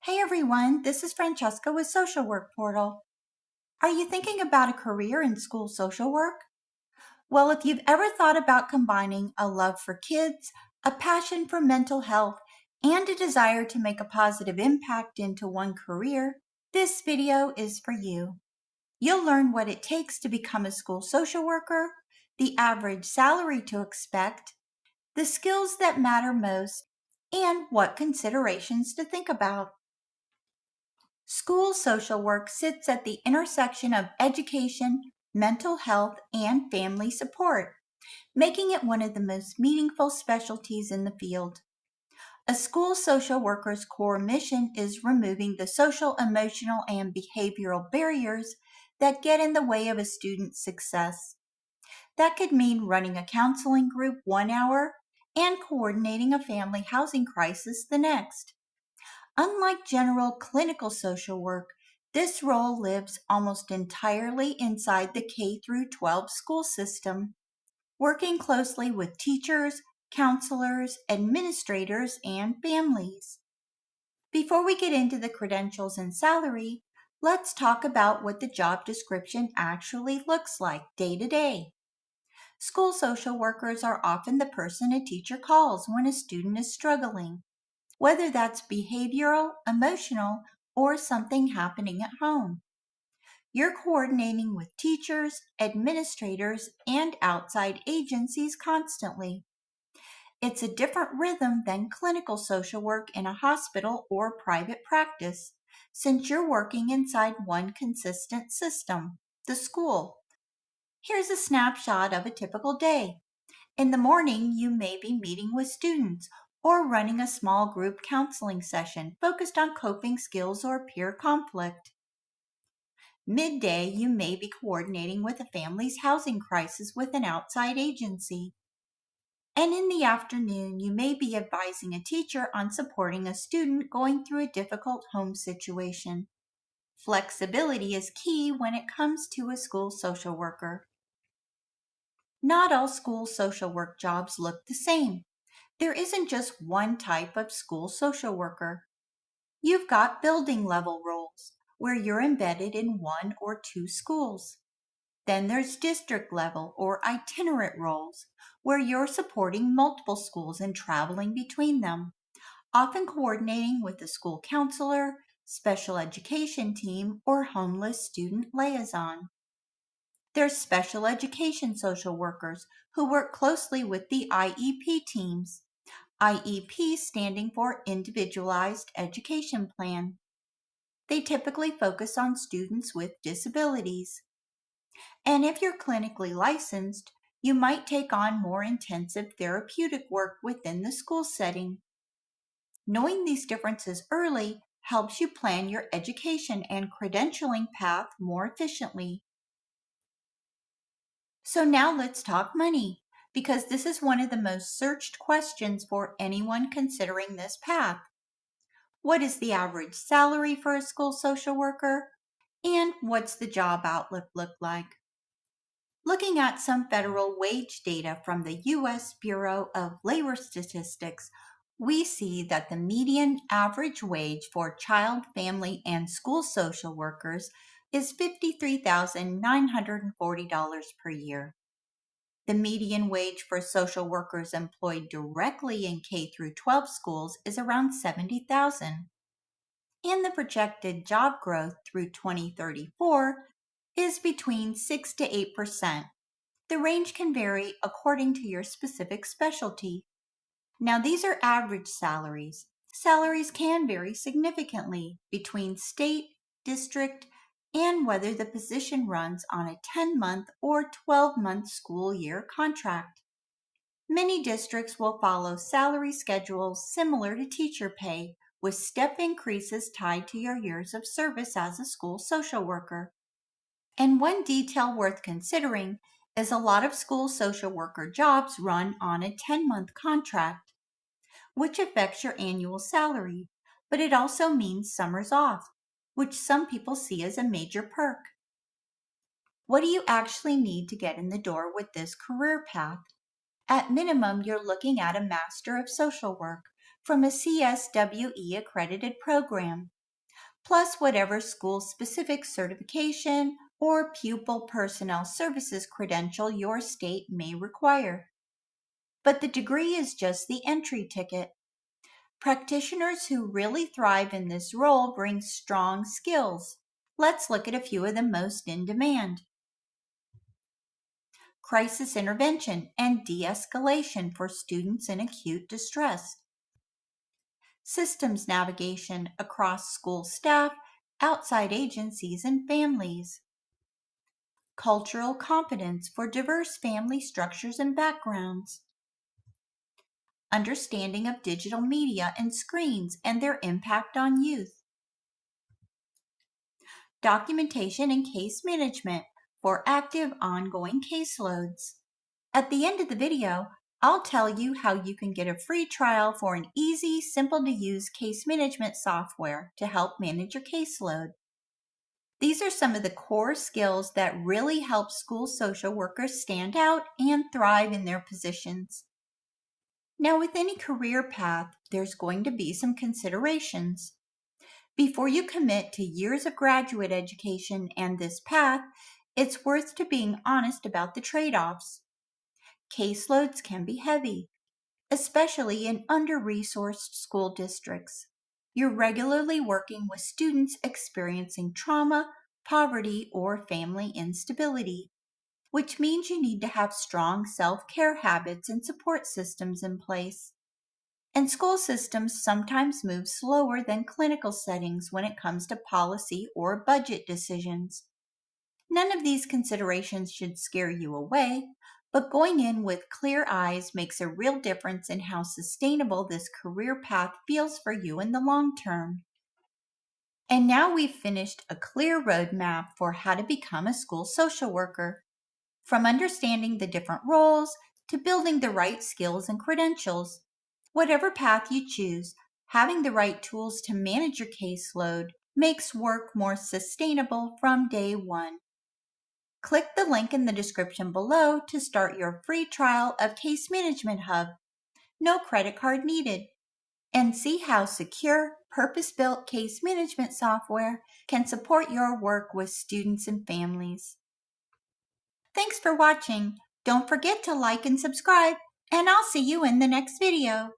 Hey everyone, this is Francesca with Social Work Portal. Are you thinking about a career in school social work? Well, if you've ever thought about combining a love for kids, a passion for mental health, and a desire to make a positive impact into one career, this video is for you. You'll learn what it takes to become a school social worker, the average salary to expect, the skills that matter most, and what considerations to think about. School social work sits at the intersection of education, mental health, and family support, making it one of the most meaningful specialties in the field. A school social worker's core mission is removing the social, emotional, and behavioral barriers that get in the way of a student's success. That could mean running a counseling group 1 hour and coordinating a family housing crisis the next. Unlike general clinical social work, this role lives almost entirely inside the K through 12 school system, working closely with teachers, counselors, administrators, and families. Before we get into the credentials and salary, let's talk about what the job description actually looks like day to day. School social workers are often the person a teacher calls when a student is struggling, whether that's behavioral, emotional, or something happening at home. You're coordinating with teachers, administrators, and outside agencies constantly. It's a different rhythm than clinical social work in a hospital or private practice, since you're working inside one consistent system, the school. Here's a snapshot of a typical day. In the morning, you may be meeting with students or running a small group counseling session focused on coping skills or peer conflict. Midday, you may be coordinating with a family's housing crisis with an outside agency. And in the afternoon, you may be advising a teacher on supporting a student going through a difficult home situation. Flexibility is key when it comes to a school social worker. Not all school social work jobs look the same. There isn't just one type of school social worker. You've got building level roles, where you're embedded in one or two schools. Then there's district level or itinerant roles, where you're supporting multiple schools and traveling between them, often coordinating with the school counselor, special education team, or homeless student liaison. There's special education social workers who work closely with the IEP teams. IEP standing for Individualized Education Plan. They typically focus on students with disabilities. And if you're clinically licensed, you might take on more intensive therapeutic work within the school setting. Knowing these differences early helps you plan your education and credentialing path more efficiently. So now let's talk money, because this is one of the most searched questions for anyone considering this path. What is the average salary for a school social worker? And what's the job outlook look like? Looking at some federal wage data from the U.S. Bureau of Labor Statistics, we see that the median average wage for child, family, and school social workers is $53,940 per year. The median wage for social workers employed directly in K through 12 schools is around $70,000. And the projected job growth through 2034 is between 6 to 8%. The range can vary according to your specific specialty. Now, these are average salaries. Salaries can vary significantly between state, district, and whether the position runs on a 10-month or 12-month school year contract. Many districts will follow salary schedules similar to teacher pay, with step increases tied to your years of service as a school social worker. And one detail worth considering is a lot of school social worker jobs run on a 10-month contract, which affects your annual salary, but it also means summers off, which some people see as a major perk. What do you actually need to get in the door with this career path? At minimum, you're looking at a Master of Social Work from a CSWE accredited program. plus whatever school-specific certification or pupil personnel services credential your state may require. But the degree is just the entry ticket. Practitioners who really thrive in this role bring strong skills. Let's look at a few of the most in demand. Crisis intervention and de-escalation for students in acute distress. Systems navigation across school staff, outside agencies, and families. Cultural competence for diverse family structures and backgrounds. Understanding of digital media and screens and their impact on youth. Documentation and case management for active ongoing caseloads. At the end of the video, I'll tell you how you can get a free trial for an easy, simple to use case management software to help manage your caseload. These are some of the core skills that really help school social workers stand out and thrive in their positions. Now, with any career path, there's going to be some considerations. Before you commit to years of graduate education and this path, it's worth to being honest about the trade-offs. Caseloads can be heavy, especially in under-resourced school districts. You're regularly working with students experiencing trauma, poverty, or family instability, which means you need to have strong self-care habits and support systems in place. And school systems sometimes move slower than clinical settings when it comes to policy or budget decisions. None of these considerations should scare you away, but going in with clear eyes makes a real difference in how sustainable this career path feels for you in the long term. And now we've finished a clear roadmap for how to become a school social worker, from understanding the different roles to building the right skills and credentials. Whatever path you choose, having the right tools to manage your caseload makes work more sustainable from day one. Click the link in the description below to start your free trial of Case Management Hub. No credit card needed. And see how secure, purpose-built case management software can support your work with students and families. Thanks for watching. Don't forget to like and subscribe, and I'll see you in the next video.